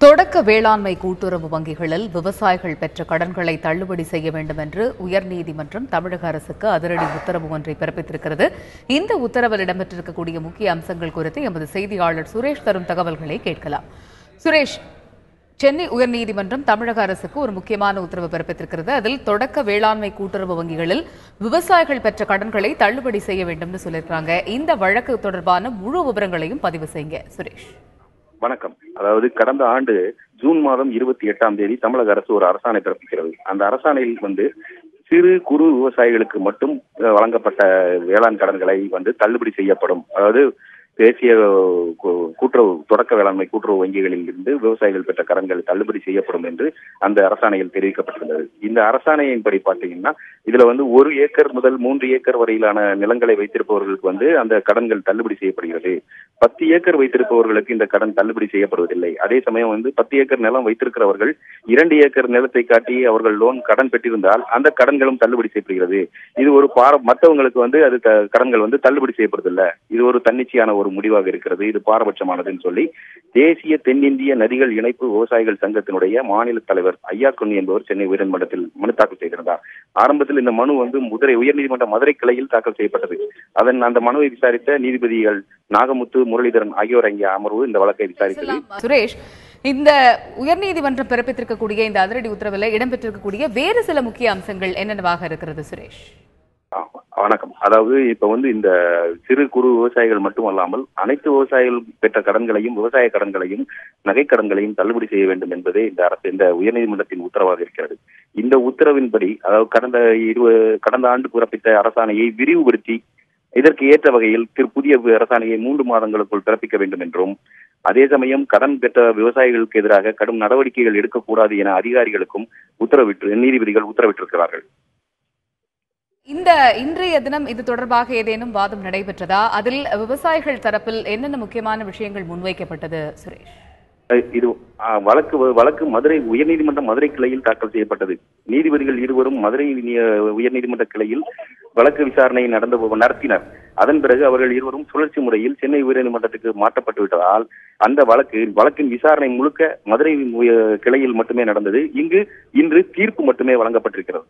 தொடக்க வேளாண்மை கூட்டுறவு வங்கிகளில் விவசாயிகள் பெற்ற கடன்களை தள்ளுபடி செய்ய வேண்டும் என்று உயர்நீதிமன்றம் தமிழக அரசுக்கு அதிரடி உத்தரவு ஒன்றை பிறப்பித்திருக்கிறது. இந்த உத்தரவில் இடம்பெற்றிருக்கக்கூடிய முக்கிய அம்சங்கள் குறித்து எமது செய்தியாளர் சுரேஷ் தரும் தகவல்களை கேட்கலாம். சுரேஷ், சென்னை உயர்நீதிமன்றம் தமிழக அரசுக்கு ஒரு முக்கியமான உத்தரவு பிறப்பித்திருக்கிறது. அதில் தொடக்க வேளாண்மை கூட்டுறவு வங்கிகளில் விவசாயிகள் பெற்ற கடன்களை தள்ளுபடி செய்ய வேண்டும் சொல்லியிருக்காங்க. இந்த வழக்கு தொடர்பான முழு விவரங்களையும் பதிவு செய்யுங்க சுரேஷ். வணக்கம். அதாவது கடந்த ஆண்டு ஜூன் மாதம் 28ஆம் தேதி தமிழக அரசு ஒரு அரசாணை பிறப்பிக்கிறது. அந்த அரசாணையில் சிறு குறு விவசாயிகளுக்கு மட்டும் வழங்கப்பட்ட வேளாண் கடன்களை தள்ளுபடி செய்யப்படும். அதாவது தேசிய கூட்டுறவு தொடக்க வேளாண்மை கூட்டுறவு வங்கிகளில் இருந்து விவசாயிகள் பெற்ற கடன்கள் தள்ளுபடி செய்யப்படும் என்று அந்த அரசாணையில் தெரிவிக்கப்பட்டுள்ளது. இந்த அரசாணையின்படி பாத்தீங்கன்னா இதுல 1 ஏக்கர் முதல் 3 ஏக்கர் வரையிலான நிலங்களை வைத்திருப்பவர்களுக்கு அந்த கடன்கள் தள்ளுபடி செய்யப்படுகிறது. 10 ஏக்கர் வைத்திருப்பவர்களுக்கு இந்த கடன் தள்ளுபடி செய்யப்படுவதில்லை. அதே சமயம் 10 ஏக்கர் நிலம் வைத்திருக்கிறவர்கள் 2 ஏக்கர் நிலத்தை காட்டி அவர்கள் லோன் கடன் பெற்றிருந்தால் அந்த கடன்களும் தள்ளுபடி செய்யப்படுகிறது. இது ஒரு மற்றவங்களுக்கு அது கடன்கள் தள்ளுபடி செய்யப்படுவதில்லை. இது ஒரு தன்னிச்சையான ஒரு முடிவாக இருக்கிறது. இது பாரபட்சமானதுன்னு சொல்லி தேசிய தென்னிந்திய நதிகள் இணைப்பு விவசாயிகள் சங்கத்தினுடைய மாநில தலைவர் ஐயாக்குன்னி என்பவர் சென்னை உயர்நீதிமன்றத்தில் மனு தாக்கல் செய்திருந்தார். ஆரம்பத்தில் இந்த மனு உயர்நீதிமன்ற மதுரை கிளையில் தாக்கல் செய்யப்பட்டது. அந்த மனுவை விசாரித்த நீதிபதிகள் நாகமுத்து, முரளிதரன் ஆகியோர் அங்கே அமர்வு இந்த வழக்கை விசாரித்தது. சுரேஷ், இந்த உயர்நீதிமன்றம் பிறப்பித்திருக்கக்கூடிய இந்த அதிரடி உத்தரவில் இடம்பெற்றிருக்கக்கூடிய வேறு சில முக்கிய அம்சங்கள் என்னென்னவாக இருக்கிறது சுரேஷ்? வணக்கம். அதாவது இப்ப இந்த சிறு குறு விவசாயிகள் மட்டுமல்லாமல் அனைத்து விவசாயிகள் பெற்ற கடன்களையும் விவசாய கடன்களையும் நகை கடன்களையும் தள்ளுபடி செய்ய வேண்டும் என்பதே இந்த உயர்நீதிமன்றத்தின் உத்தரவாக இருக்கிறது. இந்த உத்தரவின்படி அதாவது கடந்த ஆண்டு பிறப்பித்த அரசாணையை விரிவுபடுத்தி இதற்கு ஏற்ற வகையில் புதிய அரசாணையை 3 மாதங்களுக்குள் பிறப்பிக்க வேண்டும் என்றும், அதே சமயம் கடன் பெற்ற விவசாயிகளுக்கு எதிராக கடும் நடவடிக்கைகள் எடுக்கக்கூடாது என அதிகாரிகளுக்கும் நீதிபதிகள் உத்தரவிட்டிருக்கிறார்கள். இன்றைய தினம் இது தொடர்பாக ஏதேனும் வாதம் நடைபெற்றதா? அதில் விவசாயிகள் தரப்பில் என்னென்ன முக்கியமான விஷயங்கள் முன்வைக்கப்பட்டது சுரேஷ்? இது வழக்கு மதுரை உயர்நீதிமன்ற மதுரை கிளையில் தாக்கல் செய்யப்பட்டது. நீதிபதிகள் இருவரும் மதுரை உயர்நீதிமன்ற கிளையில் வழக்கு விசாரணை நடத்தினர். அதன் பிறகு அவர்கள் இருவரும் சுழற்சி முறையில் சென்னை உயர்நீதிமன்றத்துக்கு மாற்றப்பட்டு விட்டதால் அந்த வழக்கின் விசாரணை முழுக்க மதுரை கிளையில் மட்டுமே நடந்தது. இன்று தீர்ப்பு மட்டுமே வழங்கப்பட்டிருக்கிறது.